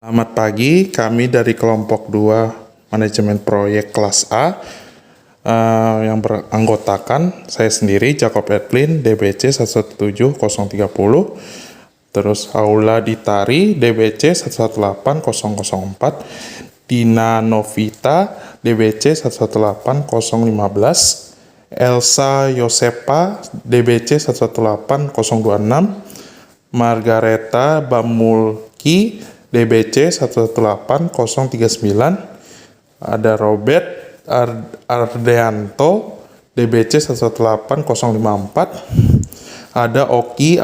Selamat pagi, kami dari kelompok 2 manajemen proyek kelas A yang beranggotakan saya sendiri Jacob Edwin DBC 117030, terus Aula Ditari DBC 118004, Dina Novita DBC 118015, Elsa Yosepa DBC 118026, Margareta Bamulki DBC 118039, ada Robert Ardeanto DBC 118054, ada Oki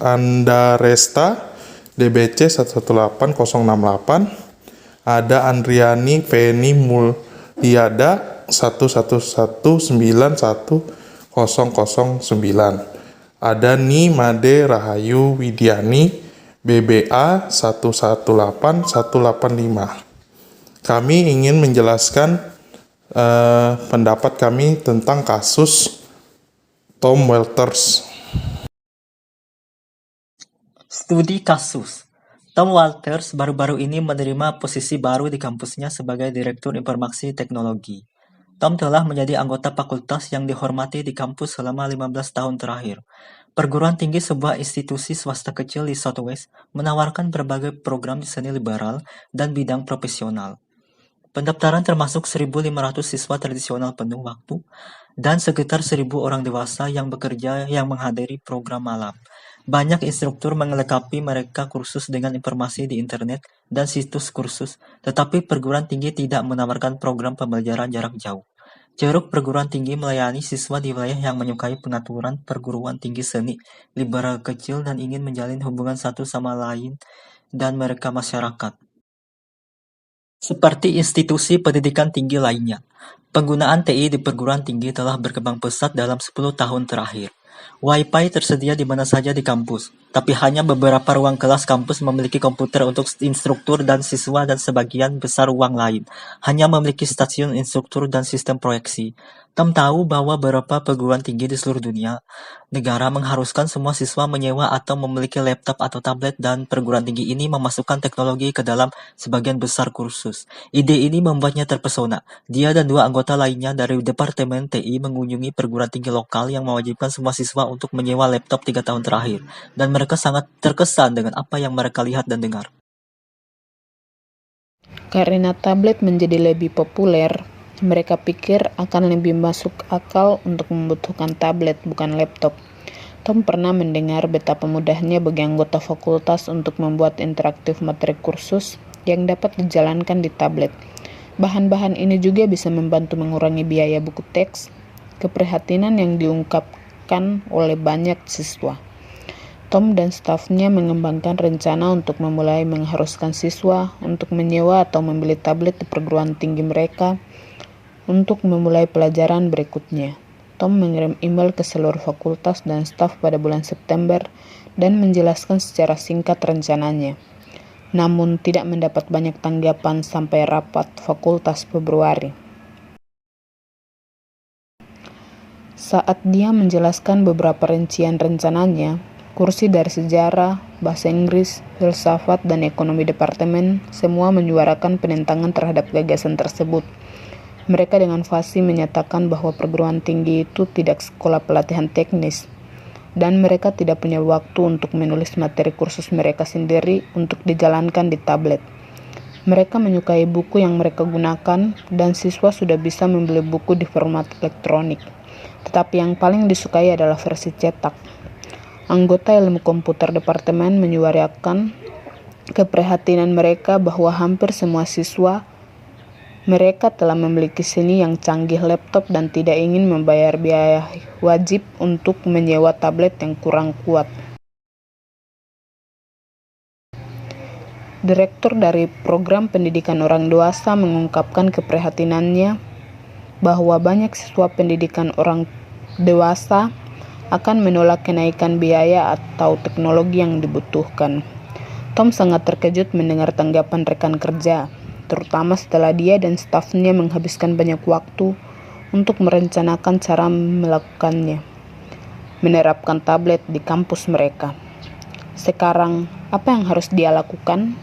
Andaresta DBC 118068, ada Andriani Feni Mulyada 11191009, ada Ni Made Rahayu Widiani BBA 118185. Kami ingin menjelaskan pendapat kami tentang kasus Tom Walters. Studi kasus. Tom Walters baru-baru ini menerima posisi baru di kampusnya sebagai Direktur Informasi Teknologi. Tom telah menjadi anggota fakultas yang dihormati di kampus selama 15 tahun terakhir. Perguruan tinggi sebuah institusi swasta kecil di Southwest menawarkan berbagai program di seni liberal dan bidang profesional. Pendaftaran termasuk 1.500 siswa tradisional penuh waktu dan sekitar 1.000 orang dewasa yang bekerja yang menghadiri program malam. Banyak instruktur melengkapi mereka kursus dengan informasi di internet dan situs kursus, tetapi perguruan tinggi tidak menawarkan program pembelajaran jarak jauh. Ceruk perguruan tinggi melayani siswa di wilayah yang menyukai pengaturan perguruan tinggi seni liberal kecil dan ingin menjalin hubungan satu sama lain dan mereka masyarakat. Seperti institusi pendidikan tinggi lainnya, penggunaan TI di perguruan tinggi telah berkembang pesat dalam 10 tahun terakhir. Wi-Fi tersedia di mana saja di kampus, tapi hanya beberapa ruang kelas kampus memiliki komputer untuk instruktur dan siswa dan sebagian besar ruang lain hanya memiliki stasiun instruktur dan sistem proyeksi. Tom tahu bahwa beberapa perguruan tinggi di seluruh dunia, negara mengharuskan semua siswa menyewa atau memiliki laptop atau tablet dan perguruan tinggi ini memasukkan teknologi ke dalam sebagian besar kursus. Ide ini membuatnya terpesona. Dia dan 2 anggota lainnya dari Departemen TI mengunjungi perguruan tinggi lokal yang mewajibkan semua siswa untuk menyewa laptop 3 tahun terakhir, dan mereka sangat terkesan dengan apa yang mereka lihat dan dengar. Karena tablet menjadi lebih populer, mereka pikir akan lebih masuk akal untuk membutuhkan tablet, bukan laptop. Tom pernah mendengar betapa mudahnya bagi anggota fakultas untuk membuat interaktif materi kursus yang dapat dijalankan di tablet. Bahan-bahan ini juga bisa membantu mengurangi biaya buku teks, keprihatinan yang diungkapkan oleh banyak siswa. Tom dan stafnya mengembangkan rencana untuk memulai mengharuskan siswa untuk menyewa atau membeli tablet di perguruan tinggi mereka untuk memulai pelajaran berikutnya. Tom mengirim email ke seluruh fakultas dan staf pada bulan September dan menjelaskan secara singkat rencananya. Namun tidak mendapat banyak tanggapan sampai rapat fakultas Februari. Saat dia menjelaskan beberapa rincian rencananya, kursi dari sejarah, bahasa Inggris, filsafat, dan ekonomi departemen semua menyuarakan penentangan terhadap gagasan tersebut. Mereka dengan fasih menyatakan bahwa perguruan tinggi itu tidak sekolah pelatihan teknis, dan mereka tidak punya waktu untuk menulis materi kursus mereka sendiri untuk dijalankan di tablet. Mereka menyukai buku yang mereka gunakan, dan siswa sudah bisa membeli buku di format elektronik. Tetapi yang paling disukai adalah versi cetak. Anggota ilmu komputer departemen menyuarakan keprihatinan mereka bahwa hampir semua siswa mereka telah memiliki seni yang canggih laptop dan tidak ingin membayar biaya wajib untuk menyewa tablet yang kurang kuat. Direktur dari Program Pendidikan Orang Dewasa mengungkapkan keprihatinannya bahwa banyak siswa pendidikan orang dewasa akan menolak kenaikan biaya atau teknologi yang dibutuhkan. Tom sangat terkejut mendengar tanggapan rekan kerja, terutama setelah dia dan stafnya menghabiskan banyak waktu untuk merencanakan cara melakukannya, menerapkan tablet di kampus mereka. Sekarang, apa yang harus dia lakukan?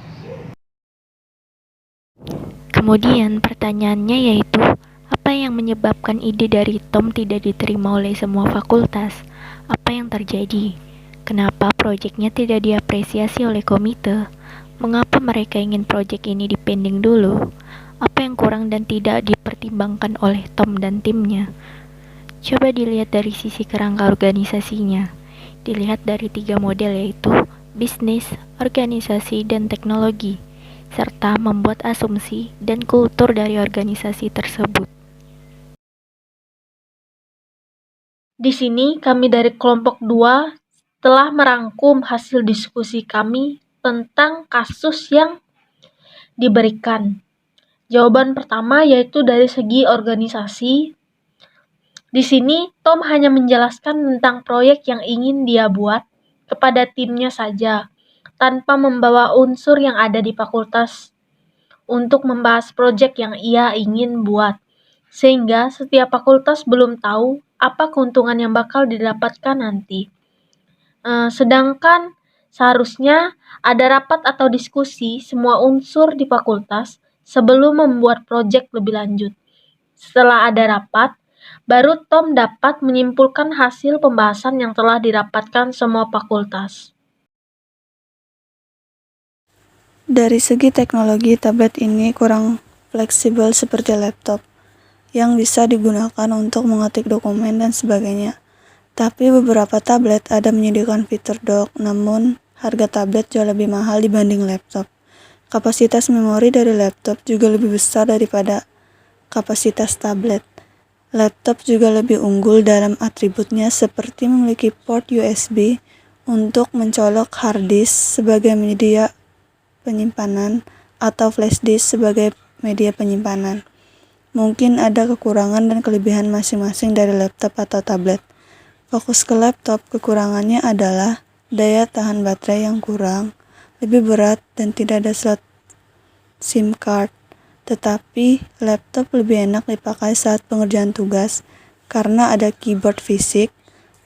Kemudian pertanyaannya yaitu, apa yang menyebabkan ide dari Tom tidak diterima oleh semua fakultas? Apa yang terjadi? Kenapa proyeknya tidak diapresiasi oleh komite? Mengapa mereka ingin proyek ini dipending dulu? Apa yang kurang dan tidak dipertimbangkan oleh Tom dan timnya? Coba dilihat dari sisi kerangka organisasinya. Dilihat dari 3 model yaitu bisnis, organisasi, dan teknologi, serta membuat asumsi dan kultur dari organisasi tersebut. Di sini kami dari kelompok 2 telah merangkum hasil diskusi kami tentang kasus yang diberikan. Jawaban pertama yaitu dari segi organisasi. Di sini Tom hanya menjelaskan tentang proyek yang ingin dia buat kepada timnya saja, tanpa membawa unsur yang ada di fakultas untuk membahas proyek yang ia ingin buat. Sehingga setiap fakultas belum tahu apa keuntungan yang bakal didapatkan nanti. Sedangkan seharusnya ada rapat atau diskusi semua unsur di fakultas sebelum membuat proyek lebih lanjut. Setelah ada rapat, baru Tom dapat menyimpulkan hasil pembahasan yang telah dirapatkan semua fakultas. Dari segi teknologi, tablet ini kurang fleksibel seperti laptop, yang bisa digunakan untuk mengetik dokumen dan sebagainya. Tapi beberapa tablet ada menyediakan fitur dock, namun harga tablet jauh lebih mahal dibanding laptop. Kapasitas memori dari laptop juga lebih besar daripada kapasitas tablet. Laptop juga lebih unggul dalam atributnya seperti memiliki port USB untuk mencolok hard disk sebagai media penyimpanan atau flash disk sebagai media penyimpanan. Mungkin ada kekurangan dan kelebihan masing-masing dari laptop atau tablet. Fokus ke laptop, kekurangannya adalah daya tahan baterai yang kurang, lebih berat, dan tidak ada slot SIM card. Tetapi laptop lebih enak dipakai saat pengerjaan tugas karena ada keyboard fisik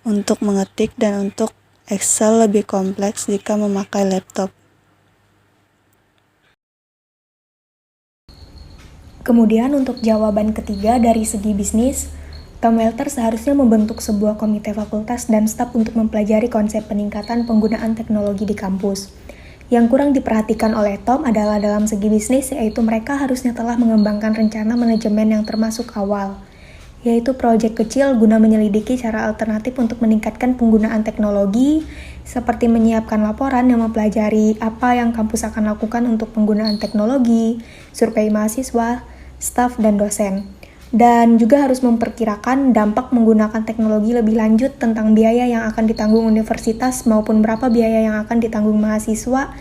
untuk mengetik dan untuk Excel lebih kompleks jika memakai laptop. Kemudian untuk jawaban ketiga dari segi bisnis, Tom Welter seharusnya membentuk sebuah komite fakultas dan staf untuk mempelajari konsep peningkatan penggunaan teknologi di kampus. Yang kurang diperhatikan oleh Tom adalah dalam segi bisnis, yaitu mereka harusnya telah mengembangkan rencana manajemen yang termasuk awal, yaitu proyek kecil guna menyelidiki cara alternatif untuk meningkatkan penggunaan teknologi, seperti menyiapkan laporan yang mempelajari apa yang kampus akan lakukan untuk penggunaan teknologi, survei mahasiswa, staf, dan dosen. Dan juga harus memperkirakan dampak menggunakan teknologi lebih lanjut tentang biaya yang akan ditanggung universitas maupun berapa biaya yang akan ditanggung mahasiswa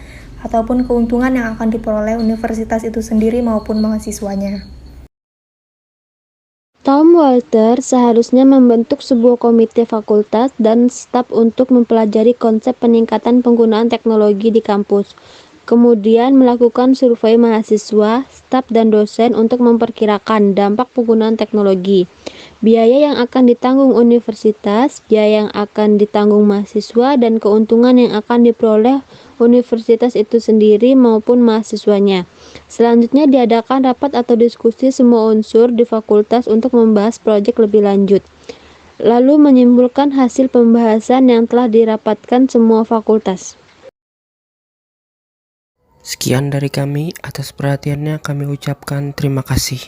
ataupun keuntungan yang akan diperoleh universitas itu sendiri maupun mahasiswanya. Tom Welter seharusnya membentuk sebuah komite fakultas dan staf untuk mempelajari konsep peningkatan penggunaan teknologi di kampus. Kemudian melakukan survei mahasiswa, staf, dan dosen untuk memperkirakan dampak penggunaan teknologi, biaya yang akan ditanggung universitas, biaya yang akan ditanggung mahasiswa, dan keuntungan yang akan diperoleh universitas itu sendiri maupun mahasiswanya. Selanjutnya diadakan rapat atau diskusi semua unsur di fakultas untuk membahas proyek lebih lanjut. Lalu menyimpulkan hasil pembahasan yang telah dirapatkan semua fakultas. Sekian dari kami, atas perhatiannya kami ucapkan terima kasih.